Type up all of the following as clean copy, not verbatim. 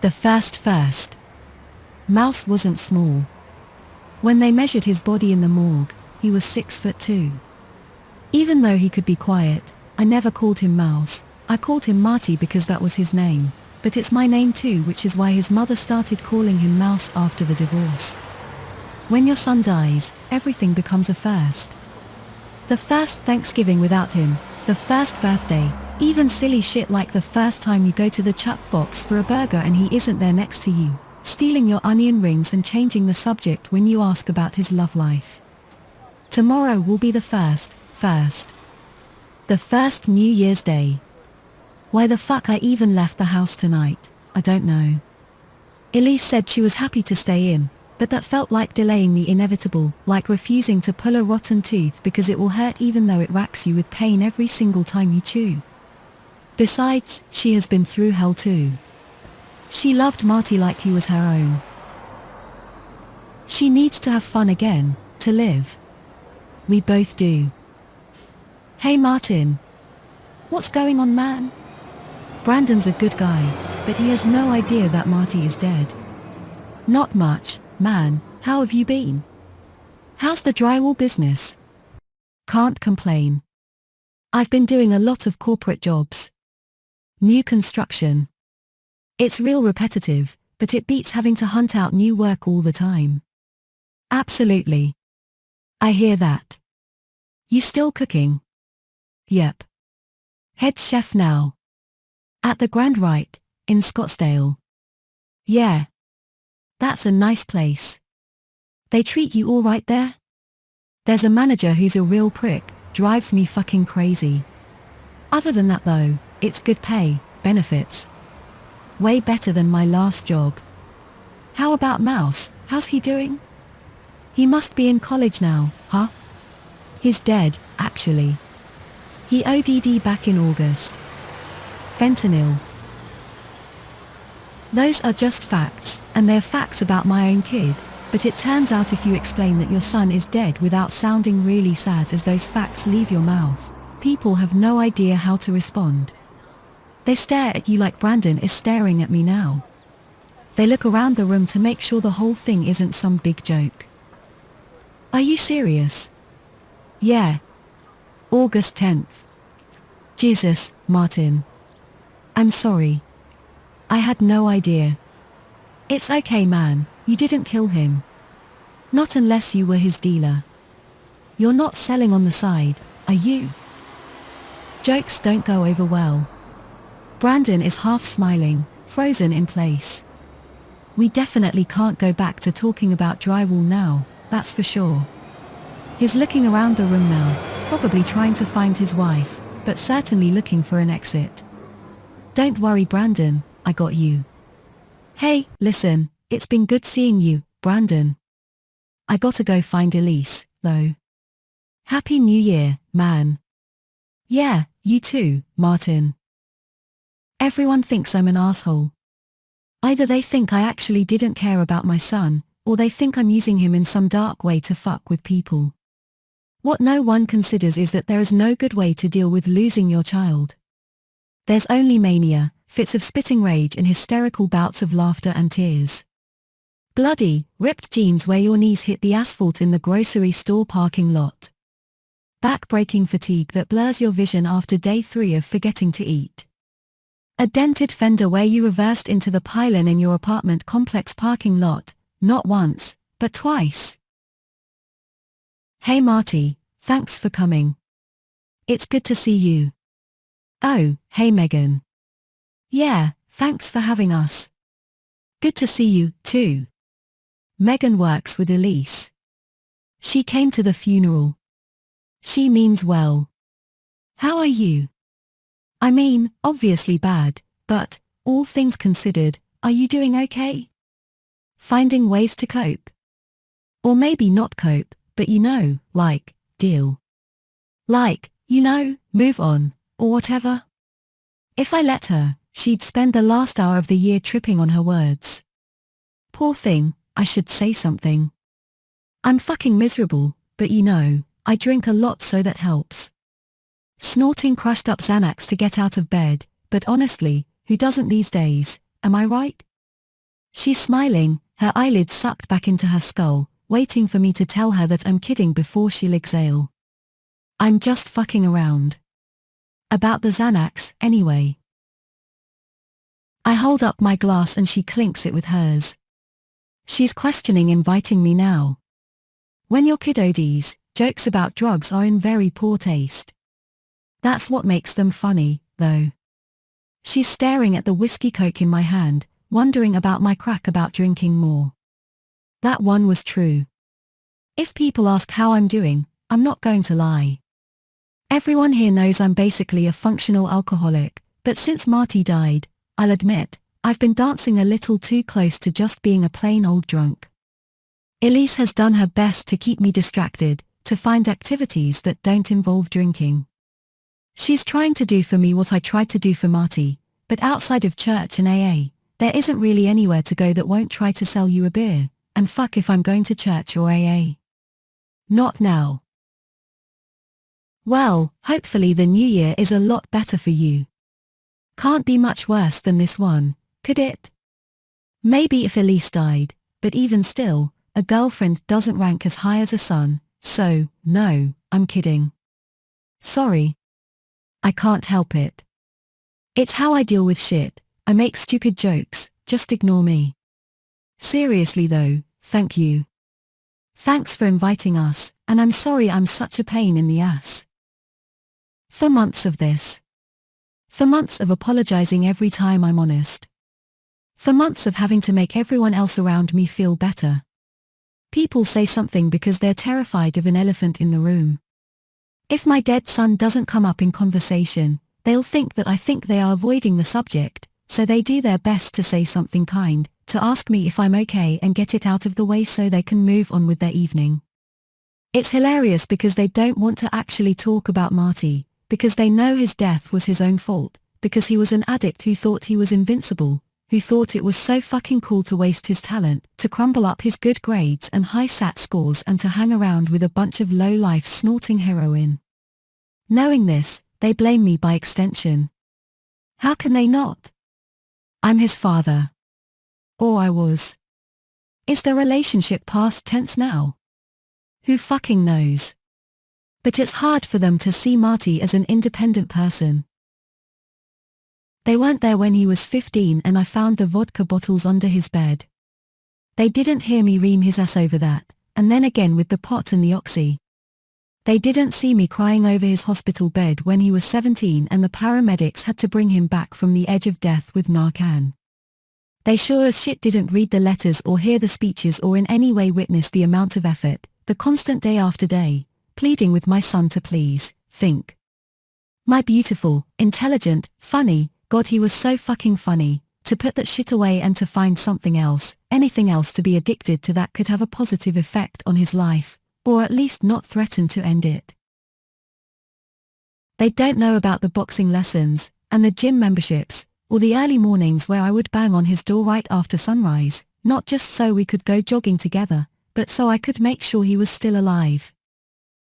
The first. Mouse wasn't small. When they measured his body in the morgue, he was 6'2". Even though he could be quiet, I never called him Mouse. I called him Marty because that was his name, but it's my name too, which is why his mother started calling him Mouse after the divorce. When your son dies, everything becomes a first. The first Thanksgiving without him, the first birthday, even silly shit like the first time you go to the chuck box for a burger and he isn't there next to you, stealing your onion rings and changing the subject when you ask about his love life. Tomorrow will be the first. The first New Year's Day. Why the fuck I even left the house tonight, I don't know. Elise said she was happy to stay in, but that felt like delaying the inevitable, like refusing to pull a rotten tooth because it will hurt even though it racks you with pain every single time you chew. Besides, she has been through hell too. She loved Marty like he was her own. She needs to have fun again, to live. We both do. Hey Martin. What's going on, man? Brandon's a good guy, but he has no idea that Marty is dead. Not much, man. How have you been? How's the drywall business? Can't complain. I've been doing a lot of corporate jobs. New construction. It's real repetitive, but it beats having to hunt out new work all the time. Absolutely. I hear that. You still cooking? Yep. Head chef now. At the Grand Rite, in Scottsdale. Yeah. That's a nice place. They treat you all right there? There's a manager who's a real prick, drives me fucking crazy. Other than that though, it's good pay, benefits. Way better than my last job. How about Mouse, how's he doing? He must be in college now, huh? He's dead, actually. He OD'd back in August. Fentanyl. Those are just facts, and they're facts about my own kid, but it turns out if you explain that your son is dead without sounding really sad as those facts leave your mouth, people have no idea how to respond. They stare at you like Brandon is staring at me now. They look around the room to make sure the whole thing isn't some big joke. Are you serious? Yeah. August 10th. Jesus, Martin. I'm sorry. I had no idea. It's okay, man, you didn't kill him. Not unless you were his dealer. You're not selling on the side, are you? Jokes don't go over well. Brandon is half smiling, frozen in place. We definitely can't go back to talking about drywall now, that's for sure. He's looking around the room now, probably trying to find his wife, but certainly looking for an exit. Don't worry, Brandon, I got you. Hey, listen, it's been good seeing you, Brandon. I gotta go find Elise, though. Happy New Year, man. Yeah, you too, Martin. Everyone thinks I'm an asshole. Either they think I actually didn't care about my son, or they think I'm using him in some dark way to fuck with people. What no one considers is that there is no good way to deal with losing your child. There's only mania, fits of spitting rage and hysterical bouts of laughter and tears. Bloody, ripped jeans where your knees hit the asphalt in the grocery store parking lot. Back-breaking fatigue that blurs your vision after day 3 of forgetting to eat. A dented fender where you reversed into the pylon in your apartment complex parking lot, not once, but twice. Hey Marty, thanks for coming. It's good to see you. Oh, hey Megan. Yeah, thanks for having us. Good to see you, too. Megan works with Elise. She came to the funeral. She means well. How are you? I mean, obviously bad, but, all things considered, are you doing okay? Finding ways to cope? Or maybe not cope, but like, deal. Like, move on, or whatever. If I let her, she'd spend the last hour of the year tripping on her words. Poor thing, I should say something. I'm fucking miserable, but I drink a lot so that helps. Snorting crushed up Xanax to get out of bed, but honestly, who doesn't these days, am I right? She's smiling, her eyelids sucked back into her skull, waiting for me to tell her that I'm kidding before she'll exhale. I'm just fucking around. About the Xanax, anyway. I hold up my glass and she clinks it with hers. She's questioning inviting me now. When your kid ODs, jokes about drugs are in very poor taste. That's what makes them funny, though. She's staring at the whiskey coke in my hand, wondering about my crack about drinking more. That one was true. If people ask how I'm doing, I'm not going to lie. Everyone here knows I'm basically a functional alcoholic, but since Marty died, I'll admit, I've been dancing a little too close to just being a plain old drunk. Elise has done her best to keep me distracted, to find activities that don't involve drinking. She's trying to do for me what I tried to do for Marty, but outside of church and AA, there isn't really anywhere to go that won't try to sell you a beer, and fuck if I'm going to church or AA. Not now. Well, hopefully the new year is a lot better for you. Can't be much worse than this one, could it? Maybe if Elise died, but even still, a girlfriend doesn't rank as high as a son, so, no, I'm kidding. Sorry. I can't help it. It's how I deal with shit, I make stupid jokes, just ignore me. Seriously though, thank you. Thanks for inviting us, and I'm sorry I'm such a pain in the ass. For months of this. For months of apologizing every time I'm honest. For months of having to make everyone else around me feel better. People say something because they're terrified of an elephant in the room. If my dead son doesn't come up in conversation, they'll think that I think they are avoiding the subject, so they do their best to say something kind, to ask me if I'm okay and get it out of the way so they can move on with their evening. It's hilarious because they don't want to actually talk about Marty, because they know his death was his own fault, because he was an addict who thought he was invincible, who thought it was so fucking cool to waste his talent, to crumble up his good grades and high SAT scores and to hang around with a bunch of low-life snorting heroin. Knowing this, they blame me by extension. How can they not? I'm his father. Or I was. Is the relationship past tense now? Who fucking knows? But it's hard for them to see Marty as an independent person. They weren't there when he was 15 and I found the vodka bottles under his bed. They didn't hear me ream his ass over that, and then again with the pot and the oxy. They didn't see me crying over his hospital bed when he was 17 and the paramedics had to bring him back from the edge of death with Narcan. They sure as shit didn't read the letters or hear the speeches or in any way witness the amount of effort, the constant day after day, pleading with my son to please, think. My beautiful, intelligent, funny, God he was so fucking funny, to put that shit away and to find something else, anything else to be addicted to that could have a positive effect on his life, or at least not threaten to end it. They don't know about the boxing lessons, and the gym memberships, or the early mornings where I would bang on his door right after sunrise, not just so we could go jogging together, but so I could make sure he was still alive.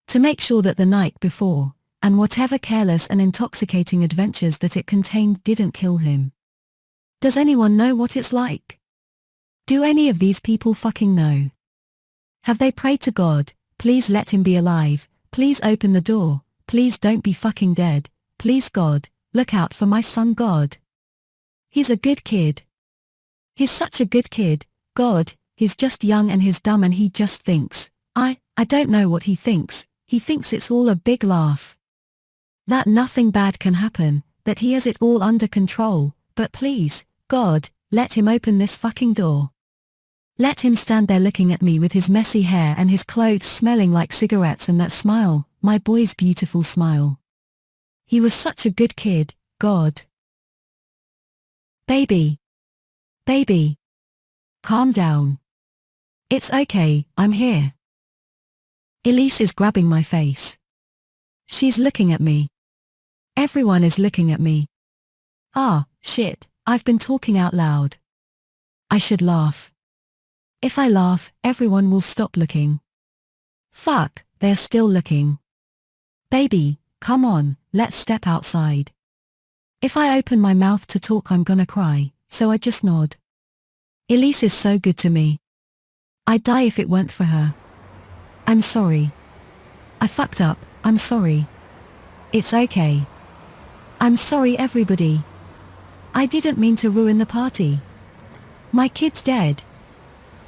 To make sure that the night before, and whatever careless and intoxicating adventures that it contained didn't kill him. Does anyone know what it's like? Do any of these people fucking know? Have they prayed to God, please let him be alive, please open the door, please don't be fucking dead, please God, look out for my son God. He's a good kid. He's such a good kid, God, he's just young and he's dumb and he just thinks, I don't know what he thinks it's all a big laugh. That nothing bad can happen, that he has it all under control, but please, God, let him open this fucking door. Let him stand there looking at me with his messy hair and his clothes smelling like cigarettes and that smile, my boy's beautiful smile. He was such a good kid, God. Baby. Baby. Calm down. It's okay, I'm here. Elise is grabbing my face. She's looking at me. Everyone is looking at me. Ah, shit, I've been talking out loud. I should laugh. If I laugh, everyone will stop looking. Fuck, they're still looking. Baby, come on, let's step outside. If I open my mouth to talk I'm gonna cry, so I just nod. Elise is so good to me. I'd die if it weren't for her. I'm sorry. I fucked up, I'm sorry. It's okay. I'm sorry everybody. I didn't mean to ruin the party. My kid's dead.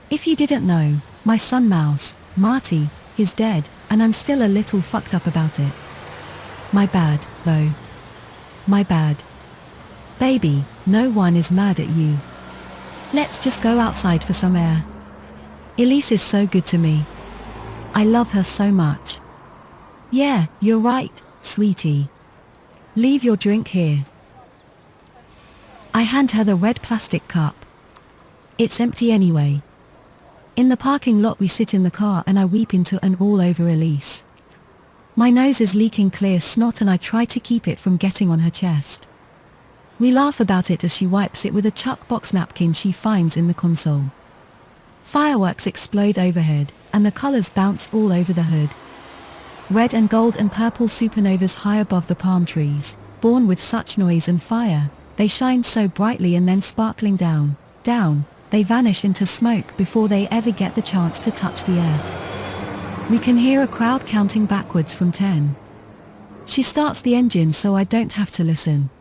If you didn't know, my son Mouse, Marty, is dead, and I'm still a little fucked up about it. My bad, though. My bad. Baby, no one is mad at you. Let's just go outside for some air. Elise is so good to me. I love her so much. Yeah, you're right, sweetie. Leave your drink here. I hand her the red plastic cup. It's empty anyway. In the parking lot we sit in the car and I weep into and all over Elise. My nose is leaking clear snot and I try to keep it from getting on her chest. We laugh about it as she wipes it with a Chuck box napkin she finds in the console. Fireworks explode overhead, and the colors bounce all over the hood. Red and gold and purple supernovas high above the palm trees, born with such noise and fire, they shine so brightly and then sparkling down, they vanish into smoke before they ever get the chance to touch the earth. We can hear a crowd counting backwards from 10. She starts the engine so I don't have to listen.